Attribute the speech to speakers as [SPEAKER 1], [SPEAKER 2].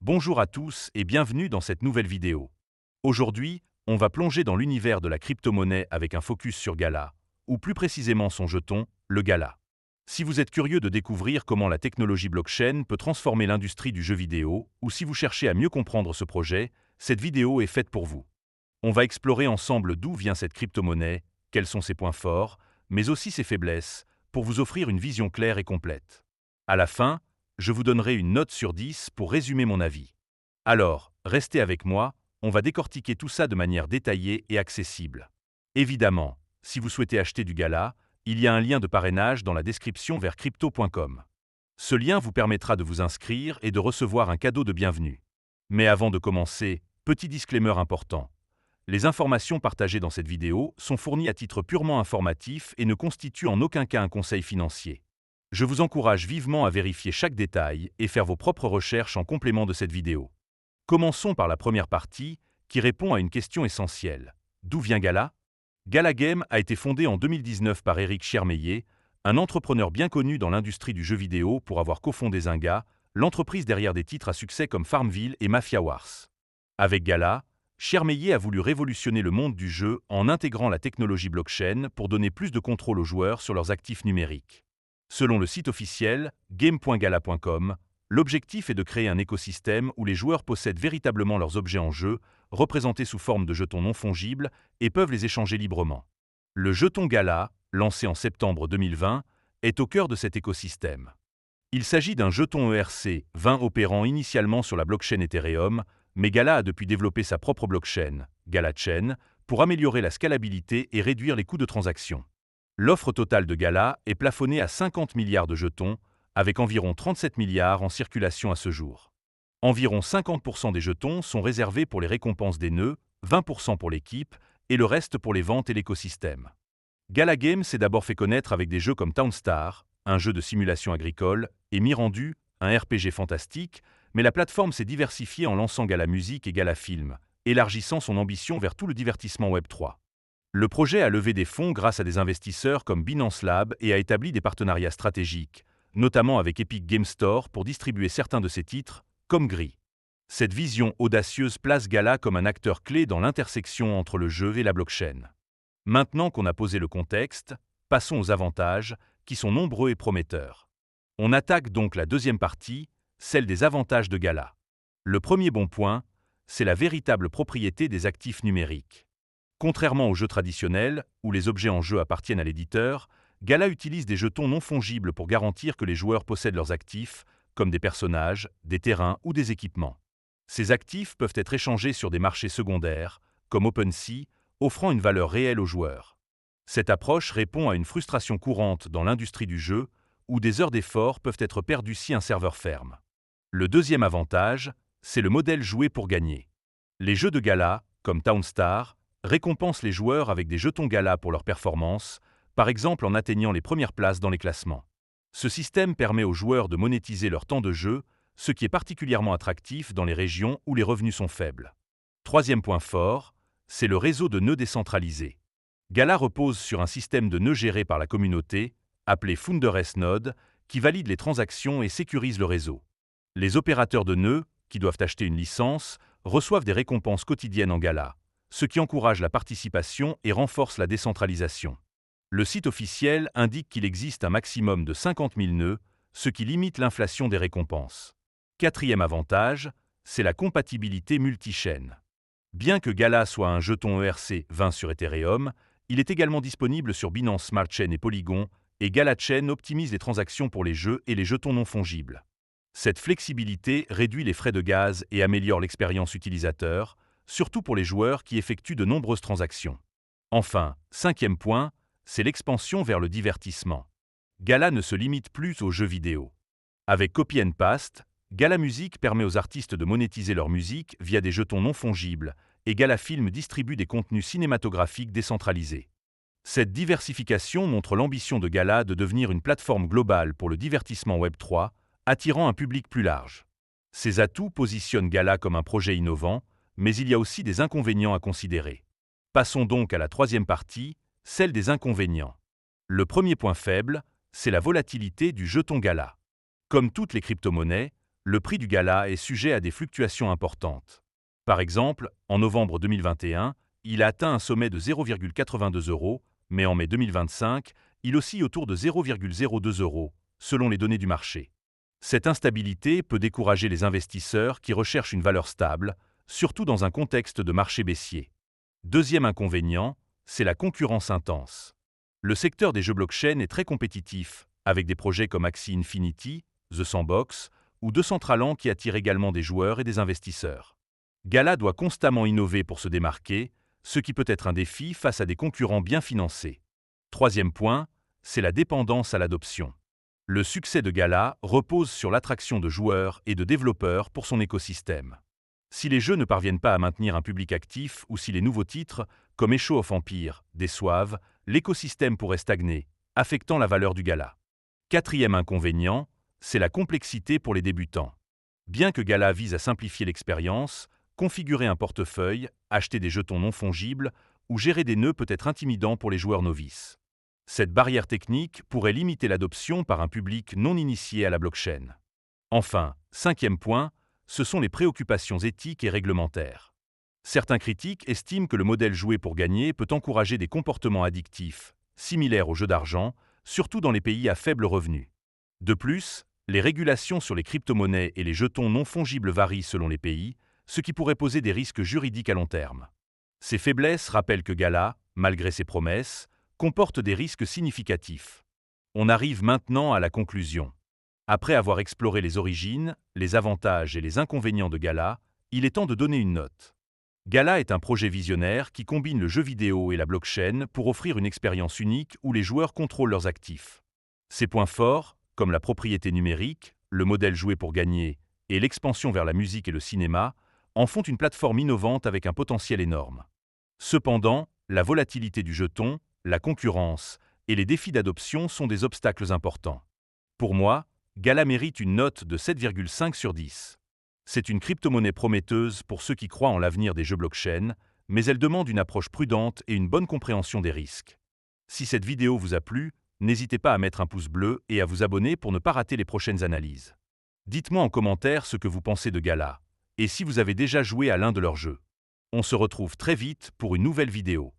[SPEAKER 1] Bonjour à tous et bienvenue dans cette nouvelle vidéo. Aujourd'hui, on va plonger dans l'univers de la crypto-monnaie avec un focus sur Gala, ou plus précisément son jeton, le Gala. Si vous êtes curieux de découvrir comment la technologie blockchain peut transformer l'industrie du jeu vidéo, ou si vous cherchez à mieux comprendre ce projet, cette vidéo est faite pour vous. On va explorer ensemble d'où vient cette crypto-monnaie, quels sont ses points forts, mais aussi ses faiblesses, pour vous offrir une vision claire et complète. À la fin, je vous donnerai une note sur 10 pour résumer mon avis. Alors, restez avec moi, on va décortiquer tout ça de manière détaillée et accessible. Évidemment, si vous souhaitez acheter du Gala, il y a un lien de parrainage dans la description vers crypto.com. Ce lien vous permettra de vous inscrire et de recevoir un cadeau de bienvenue. Mais avant de commencer, petit disclaimer important. Les informations partagées dans cette vidéo sont fournies à titre purement informatif et ne constituent en aucun cas un conseil financier. Je vous encourage vivement à vérifier chaque détail et faire vos propres recherches en complément de cette vidéo. Commençons par la première partie, qui répond à une question essentielle. D'où vient Gala? Gala Game a été fondé en 2019 par Eric Schiermeyer, un entrepreneur bien connu dans l'industrie du jeu vidéo pour avoir cofondé Zynga, l'entreprise derrière des titres à succès comme Farmville et Mafia Wars. Avec Gala, Schiermeyer a voulu révolutionner le monde du jeu en intégrant la technologie blockchain pour donner plus de contrôle aux joueurs sur leurs actifs numériques. Selon le site officiel game.gala.com, l'objectif est de créer un écosystème où les joueurs possèdent véritablement leurs objets en jeu, représentés sous forme de jetons non fongibles, et peuvent les échanger librement. Le jeton Gala, lancé en septembre 2020, est au cœur de cet écosystème. Il s'agit d'un jeton ERC20 opérant initialement sur la blockchain Ethereum, mais Gala a depuis développé sa propre blockchain, GalaChain, pour améliorer la scalabilité et réduire les coûts de transaction. L'offre totale de Gala est plafonnée à 50 milliards de jetons, avec environ 37 milliards en circulation à ce jour. Environ 50% des jetons sont réservés pour les récompenses des nœuds, 20% pour l'équipe, et le reste pour les ventes et l'écosystème. Gala Games s'est d'abord fait connaître avec des jeux comme Townstar, un jeu de simulation agricole, et Mirandu, un RPG fantastique, mais la plateforme s'est diversifiée en lançant Gala Music et Gala Film, élargissant son ambition vers tout le divertissement Web3. Le projet a levé des fonds grâce à des investisseurs comme Binance Lab et a établi des partenariats stratégiques, notamment avec Epic Game Store pour distribuer certains de ses titres, comme Gris. Cette vision audacieuse place Gala comme un acteur clé dans l'intersection entre le jeu et la blockchain. Maintenant qu'on a posé le contexte, passons aux avantages, qui sont nombreux et prometteurs. On attaque donc la deuxième partie, celle des avantages de Gala. Le premier bon point, c'est la véritable propriété des actifs numériques. Contrairement aux jeux traditionnels, où les objets en jeu appartiennent à l'éditeur, Gala utilise des jetons non fongibles pour garantir que les joueurs possèdent leurs actifs, comme des personnages, des terrains ou des équipements. Ces actifs peuvent être échangés sur des marchés secondaires, comme OpenSea, offrant une valeur réelle aux joueurs. Cette approche répond à une frustration courante dans l'industrie du jeu, où des heures d'effort peuvent être perdues si un serveur ferme. Le deuxième avantage, c'est le modèle jouer pour gagner. Les jeux de Gala, comme Townstar, récompensent les joueurs avec des jetons Gala pour leur performance, par exemple en atteignant les premières places dans les classements. Ce système permet aux joueurs de monétiser leur temps de jeu, ce qui est particulièrement attractif dans les régions où les revenus sont faibles. Troisième point fort, c'est le réseau de nœuds décentralisés. Gala repose sur un système de nœuds géré par la communauté, appelé Founders Node, qui valide les transactions et sécurise le réseau. Les opérateurs de nœuds, qui doivent acheter une licence, reçoivent des récompenses quotidiennes en Gala, ce qui encourage la participation et renforce la décentralisation. Le site officiel indique qu'il existe un maximum de 50 000 nœuds, ce qui limite l'inflation des récompenses. Quatrième avantage, c'est la compatibilité multi-chaîne. Bien que Gala soit un jeton ERC20 sur Ethereum, il est également disponible sur Binance Smart Chain et Polygon, et GalaChain optimise les transactions pour les jeux et les jetons non fongibles. Cette flexibilité réduit les frais de gaz et améliore l'expérience utilisateur, surtout pour les joueurs qui effectuent de nombreuses transactions. Enfin, cinquième point, c'est l'expansion vers le divertissement. Gala ne se limite plus aux jeux vidéo. Avec Copy and Paste, Gala Music permet aux artistes de monétiser leur musique via des jetons non fongibles, et Gala Film distribue des contenus cinématographiques décentralisés. Cette diversification montre l'ambition de Gala de devenir une plateforme globale pour le divertissement Web3, attirant un public plus large. Ces atouts positionnent Gala comme un projet innovant, mais il y a aussi des inconvénients à considérer. Passons donc à la troisième partie, celle des inconvénients. Le premier point faible, c'est la volatilité du jeton Gala. Comme toutes les crypto-monnaies, le prix du Gala est sujet à des fluctuations importantes. Par exemple, en novembre 2021, il a atteint un sommet de 0,82 €, mais en mai 2025, il oscille autour de 0,02 €, selon les données du marché. Cette instabilité peut décourager les investisseurs qui recherchent une valeur stable, surtout dans un contexte de marché baissier. Deuxième inconvénient, c'est la concurrence intense. Le secteur des jeux blockchain est très compétitif, avec des projets comme Axie Infinity, The Sandbox ou Decentraland qui attirent également des joueurs et des investisseurs. Gala doit constamment innover pour se démarquer, ce qui peut être un défi face à des concurrents bien financés. Troisième point, c'est la dépendance à l'adoption. Le succès de Gala repose sur l'attraction de joueurs et de développeurs pour son écosystème. Si les jeux ne parviennent pas à maintenir un public actif ou si les nouveaux titres, comme Echo of Empires, déçoivent, l'écosystème pourrait stagner, affectant la valeur du Gala. Quatrième inconvénient, c'est la complexité pour les débutants. Bien que Gala vise à simplifier l'expérience, configurer un portefeuille, acheter des jetons non fongibles ou gérer des nœuds peut être intimidant pour les joueurs novices. Cette barrière technique pourrait limiter l'adoption par un public non initié à la blockchain. Enfin, cinquième point, ce sont les préoccupations éthiques et réglementaires. Certains critiques estiment que le modèle joué pour gagner peut encourager des comportements addictifs, similaires aux jeux d'argent, surtout dans les pays à faible revenu. De plus, les régulations sur les crypto-monnaies et les jetons non fongibles varient selon les pays, ce qui pourrait poser des risques juridiques à long terme. Ces faiblesses rappellent que Gala, malgré ses promesses, comporte des risques significatifs. On arrive maintenant à la conclusion. Après avoir exploré les origines, les avantages et les inconvénients de Gala, il est temps de donner une note. Gala est un projet visionnaire qui combine le jeu vidéo et la blockchain pour offrir une expérience unique où les joueurs contrôlent leurs actifs. Ses points forts, comme la propriété numérique, le modèle joué pour gagner et l'expansion vers la musique et le cinéma, en font une plateforme innovante avec un potentiel énorme. Cependant, la volatilité du jeton, la concurrence et les défis d'adoption sont des obstacles importants. Pour moi, Gala mérite une note de 7,5 sur 10. C'est une crypto-monnaie prometteuse pour ceux qui croient en l'avenir des jeux blockchain, mais elle demande une approche prudente et une bonne compréhension des risques. Si cette vidéo vous a plu, n'hésitez pas à mettre un pouce bleu et à vous abonner pour ne pas rater les prochaines analyses. Dites-moi en commentaire ce que vous pensez de Gala, et si vous avez déjà joué à l'un de leurs jeux. On se retrouve très vite pour une nouvelle vidéo.